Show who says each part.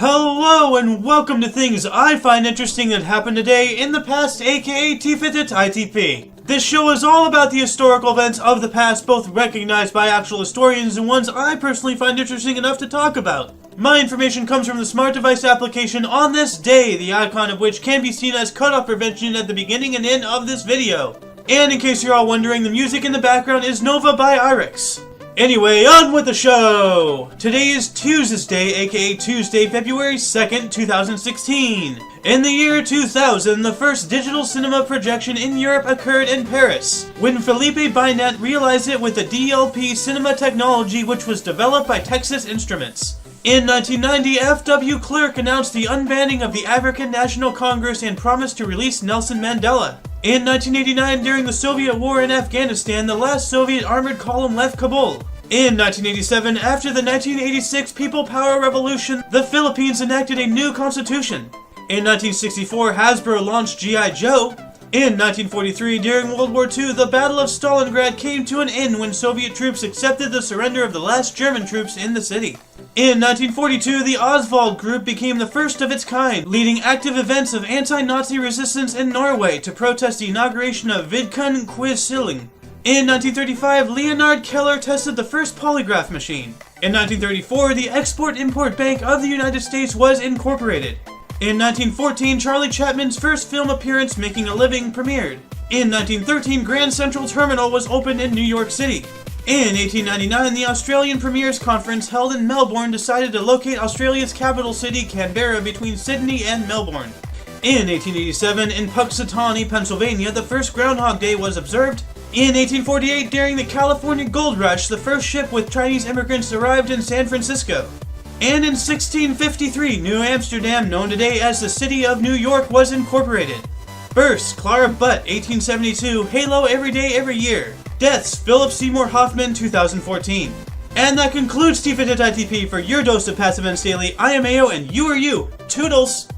Speaker 1: Hello and welcome to things I find interesting that happened today in the past, aka Tifitht Itp. This show is all about the historical events of the past, both recognized by actual historians and ones I personally find interesting enough to talk about. My information comes from the smart device application On This Day, the icon of which can be seen as cutoff prevention at the beginning and end of this video. And in case you're all wondering, the music in the background is Nova by Arix. Anyway, on with the show! Today is Tuesday, aka Tuesday, February 2nd, 2016. In the year 2000, the first digital cinema projection in Europe occurred in Paris, when Philippe Binet realized it with the DLP cinema technology, which was developed by Texas Instruments. In 1990, F.W. Clerk announced the unbanning of the African National Congress and promised to release Nelson Mandela. In 1989, during the Soviet war in Afghanistan, the last Soviet armored column left Kabul. In 1987, after the 1986 People Power Revolution, the Philippines enacted a new constitution. In 1964, Hasbro launched G.I. Joe. In 1943, during World War II, the Battle of Stalingrad came to an end when Soviet troops accepted the surrender of the last German troops in the city. In 1942, the Oswald Group became the first of its kind, leading active events of anti-Nazi resistance in Norway to protest the inauguration of Vidkun Quisling. In 1935, Leonard Keller tested the first polygraph machine. In 1934, the Export-Import Bank of the United States was incorporated. In 1914, Charlie Chapman's first film appearance, Making a Living, premiered. In 1913, Grand Central Terminal was opened in New York City. In 1899, the Australian Premiers Conference held in Melbourne decided to locate Australia's capital city, Canberra, between Sydney and Melbourne. In 1887, in Punxsutawney, Pennsylvania, the first Groundhog Day was observed. In 1848, during the California Gold Rush, the first ship with Chinese immigrants arrived in San Francisco. And in 1653, New Amsterdam, known today as the City of New York, was incorporated. Births: Clara Butt, 1872, Halo Every Day Every Year. Deaths: Philip Seymour Hoffman, 2014. And that concludes Tifitht Itp for your dose of Passive Events Daily. I am Ayo and you are you. Toodles!